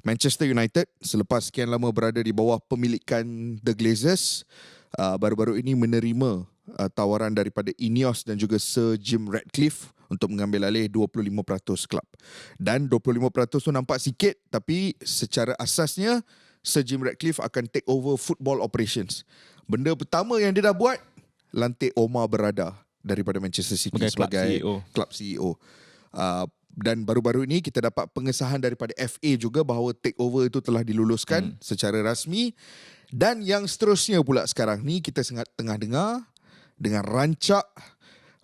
Manchester United selepas sekian lama berada di bawah pemilikan The Glazers, baru-baru ini menerima tawaran daripada Ineos dan juga Sir Jim Ratcliffe untuk mengambil alih 25% klub. Dan 25% tu nampak sikit, tapi secara asasnya Sir Jim Ratcliffe akan take over football operations. Benda pertama yang dia dah buat, lantik Omar Berrada daripada Manchester City sebagai club CEO. Dan baru-baru ini kita dapat pengesahan daripada FA juga bahawa takeover itu telah diluluskan secara rasmi. Dan yang seterusnya pula sekarang ni kita tengah dengar dengan rancak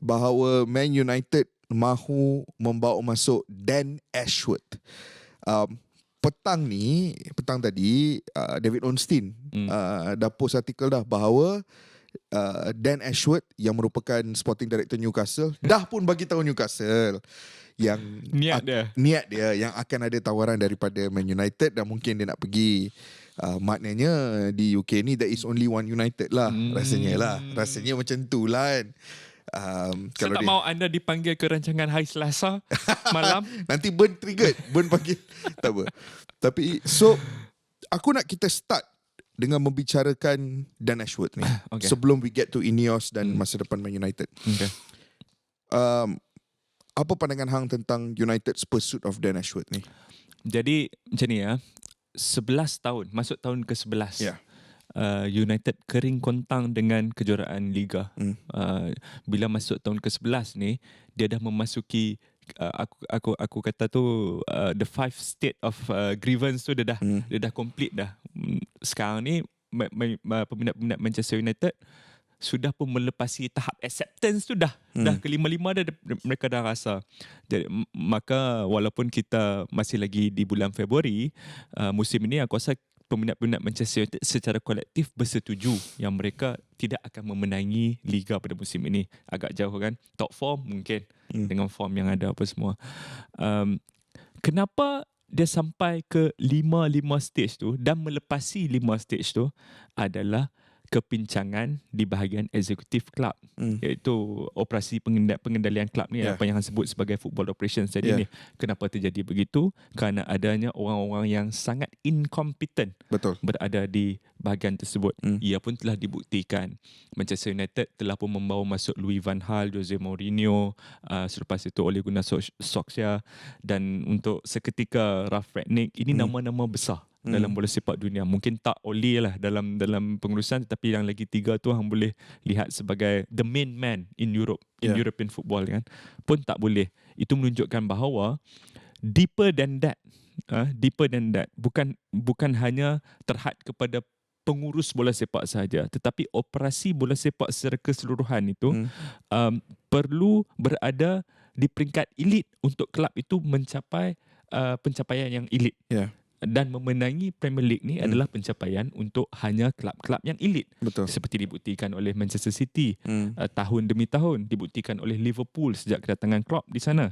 bahawa Man United mahu membawa masuk Dan Ashworth. Petang tadi David Ornstein dah post artikel dah bahawa Dan Ashworth yang merupakan sporting director Newcastle dah pun bagi tahu Newcastle yang niat dia yang akan ada tawaran daripada Man United dan mungkin dia nak pergi. Maknanya di UK ni there is only one United lah. Rasanya macam tu lah kan. Saya tak mahu anda dipanggil ke rancangan hari Selasa malam. Nanti Burn triggered, Burn panggil. Tak apa. Tapi so aku nak kita start dengan membicarakan Dan Ashworth ni. Sebelum we get to Ineos dan masa depan Man United. Apa pandangan hang tentang United's pursuit of Dan Ashworth ni? Jadi macam ni 11 tahun, masuk tahun ke-11. United kering kontang dengan kejuaraan Liga. Bila masuk tahun ke-11 ni, dia dah memasuki aku kata tu the 5 state of grievance tu dia dah complete dah. Sekarang ni peminat-peminat Manchester United sudah pun melepasi tahap acceptance tu dah kelima-lima dah mereka dah rasa. Jadi maka walaupun kita masih lagi di bulan Februari, musim ini aku rasa peminat-peminat Manchester United secara kolektif bersetuju yang mereka tidak akan memenangi Liga pada musim ini. Agak jauh kan. Top 4 mungkin dengan form yang ada apa semua. Kenapa dia sampai ke 5 stage tu dan melepasi 5 stage tu adalah kepincangan di bahagian eksekutif klub, iaitu operasi pengendalian klub ni, apa yang sebut sebagai football operations tadi ni. Kenapa terjadi begitu? Kerana adanya orang-orang yang sangat incompetent berada di bahagian tersebut. Ia pun telah dibuktikan. Manchester United telah pun membawa masuk Louis van Gaal, Jose Mourinho, selepas itu Ole Gunnar Solskjaer, dan untuk seketika Ralf Rangnick. Ini nama-nama besar dalam bola sepak dunia. Mungkin tak Oli lah dalam pengurusan, tetapi yang lagi 3 tu hang boleh lihat sebagai the main man in Europe, in European football kan. Pun tak boleh. Itu menunjukkan bahawa deeper than that, bukan hanya terhad kepada pengurus bola sepak sahaja, tetapi operasi bola sepak secara keseluruhan itu perlu berada di peringkat elit untuk kelab itu mencapai pencapaian yang elit. Dan memenangi Premier League ni adalah pencapaian untuk hanya kelab-kelab yang elit. Seperti dibuktikan oleh Manchester City tahun demi tahun, dibuktikan oleh Liverpool sejak kedatangan Klopp di sana.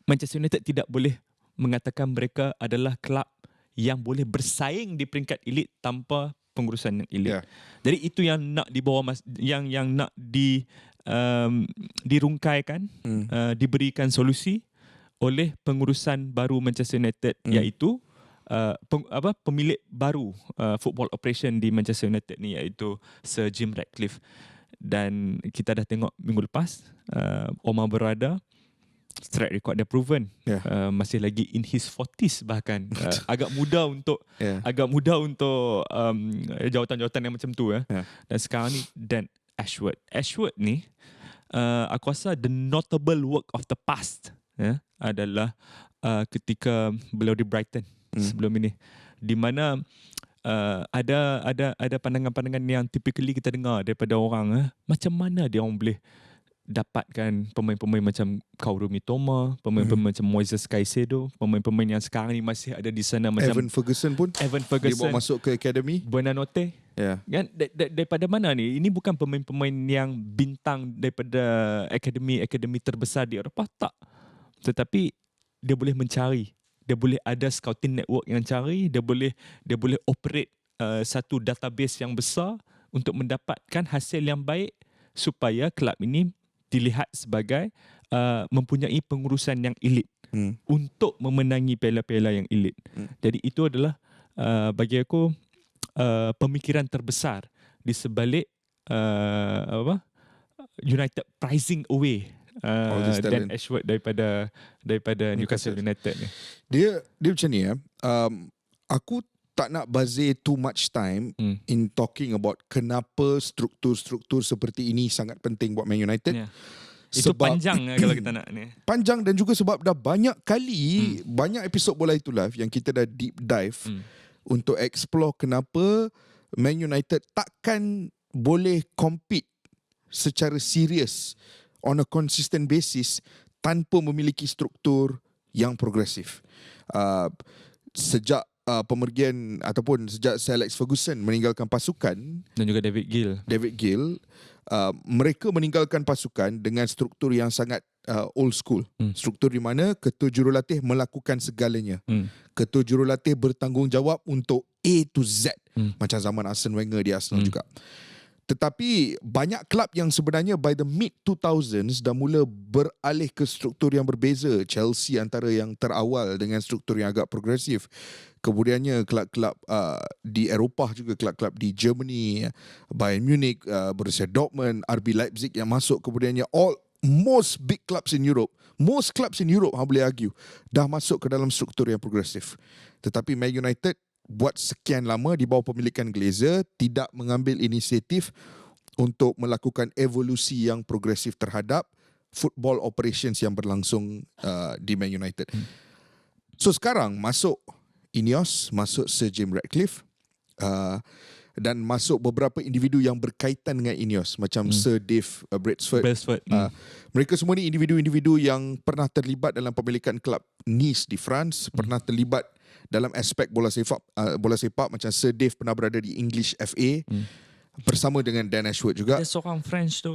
Manchester United tidak boleh mengatakan mereka adalah kelab yang boleh bersaing di peringkat elit tanpa pengurusan yang elit. Jadi itu yang nak dibawa yang nak dirungkaikan, diberikan solusi oleh pengurusan baru Manchester United, iaitu pemilik baru football operation di Manchester United ni, iaitu Sir Jim Ratcliffe. Dan kita dah tengok minggu lepas Omar Berrada, track record dia proven, masih lagi in his 40s bahkan. agak muda untuk jawatan-jawatan yang macam tu. Dan sekarang ni Dan Ashworth ni aku rasa the notable work of the past adalah ketika beliau di Brighton sebelum ini, di mana ada pandangan-pandangan yang typically kita dengar daripada orang, macam mana dia orang boleh dapatkan pemain-pemain macam Kaoru Mitoma, pemain-pemain macam Moises Caicedo, pemain-pemain yang sekarang ni masih ada di sana, macam Evan Ferguson dia bawa masuk ke akademi. Buonanotte. Kan daripada mana ni? Ini bukan pemain-pemain yang bintang daripada akademi terbesar di Eropah, tak. Tetapi dia boleh mencari, dia boleh ada scouting network yang cari, dia boleh operate satu database yang besar untuk mendapatkan hasil yang baik supaya kelab ini dilihat sebagai mempunyai pengurusan yang elit. untuk memenangi piala-piala yang elit. Jadi itu adalah bagi aku pemikiran terbesar di sebalik United pricing away All this Dan talent. Ashworth daripada Newcastle United ni. Dia macam ni ya. Aku tak nak bazir too much time in talking about kenapa struktur-struktur seperti ini sangat penting buat Man United. Yeah. Itu panjang kalau kita nak ni. Panjang dan juga sebab dah banyak kali, banyak episod Bola Itu Live yang kita dah deep dive untuk explore kenapa Man United takkan boleh compete secara serius on a consistent basis tanpa memiliki struktur yang progresif. Sejak pemergian ataupun sejak Sir Alex Ferguson meninggalkan pasukan Dan juga David Gill, mereka meninggalkan pasukan dengan struktur yang sangat old school. Struktur di mana ketua jurulatih melakukan segalanya. Ketua jurulatih bertanggungjawab untuk A to Z. Macam zaman Arsene Wenger di Arsenal juga. Tetapi banyak kelab yang sebenarnya by the mid-2000s dah mula beralih ke struktur yang berbeza. Chelsea antara yang terawal dengan struktur yang agak progresif. Kemudiannya kelab-kelab di Eropah juga, kelab-kelab di Germany, Bayern Munich, Borussia Dortmund, RB Leipzig yang masuk. Kemudiannya most big clubs in Europe, most clubs in Europe, boleh argue, dah masuk ke dalam struktur yang progresif. Tetapi Man United buat sekian lama di bawah pemilikan Glazer tidak mengambil inisiatif untuk melakukan evolusi yang progresif terhadap football operations yang berlangsung di Man United. So sekarang masuk Ineos, masuk Sir Jim Ratcliffe, dan masuk beberapa individu yang berkaitan dengan Ineos macam Sir Dave Brailsford. Mereka semua ni individu-individu yang pernah terlibat dalam pemilikan kelab Nice di France, pernah terlibat dalam aspek bola sepak macam Sir Dave pernah berada di English FA bersama dengan Dan Ashworth juga. Ada seorang French tu,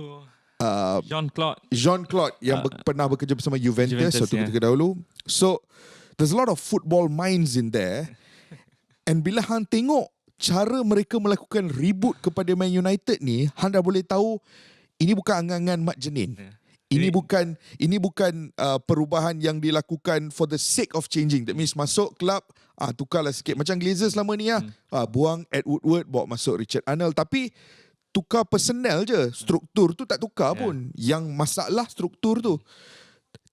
Jean-Claude yang pernah bekerja bersama Juventus suatu ketika dahulu. So there's a lot of football minds in there. And bila hang tengok cara mereka melakukan reboot kepada Man United ni, hang dah boleh tahu ini bukan angan-angan mat jenin. Ini bukan perubahan yang dilakukan for the sake of changing. That means masuk kelab, tukarlah sikit. Macam Glazer selama ni buang Ed Woodward, bawa masuk Richard Arnold. Tapi tukar personnel je. Struktur tu tak tukar pun. Yang masalah struktur tu.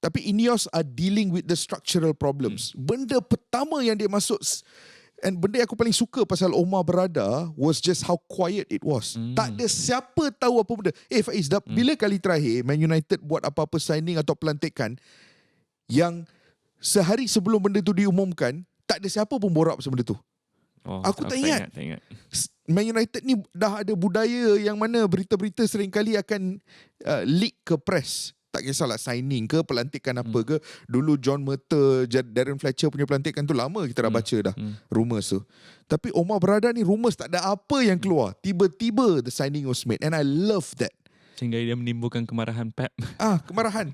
Tapi Ineos are dealing with the structural problems. Benda pertama yang dia masuk, and benda yang aku paling suka pasal Omar berada was just how quiet it was. Tak ada siapa tahu apa benda. Faiz, bila kali terakhir Man United buat apa-apa signing atau pelantikan yang sehari sebelum benda tu diumumkan, tak ada siapa pun borak pasal benda tu. Aku tak ingat. Man United ni dah ada budaya yang mana berita-berita seringkali akan leak ke press. Tak kisahlah signing ke, pelantikan apa ke. Dulu John Murtagh, Darren Fletcher punya pelantikan tu lama kita dah baca dah. Rumours tu. Tapi Omar berada ni rumours tak ada apa yang keluar. Tiba-tiba the signing was made. And I love that. Sehingga dia menimbulkan kemarahan Pep. Kemarahan.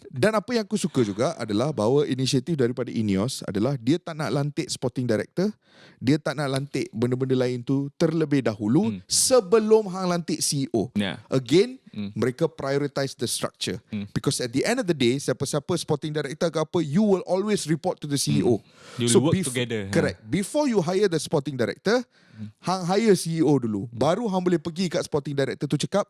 Dan apa yang aku suka juga adalah bahawa inisiatif daripada Ineos adalah dia tak nak lantik sporting director, dia tak nak lantik benda-benda lain tu terlebih dahulu sebelum hang lantik CEO. Again, mereka prioritize the structure. Because at the end of the day, siapa-siapa sporting director ke apa, you will always report to the CEO. You will work together. Correct. Before you hire the sporting director, hang hire CEO dulu. Baru hang boleh pergi kat sporting director tu cakap,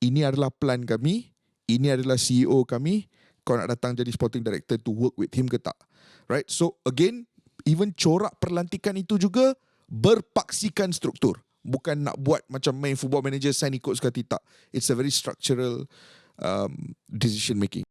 ini adalah plan kami, ini adalah CEO kami, kau nak datang jadi sporting director to work with him ke tak? Right? So again, even corak perlantikan itu juga berpaksikan struktur. Bukan nak buat macam main football manager sign ikut suka tak. It's a very structural decision making.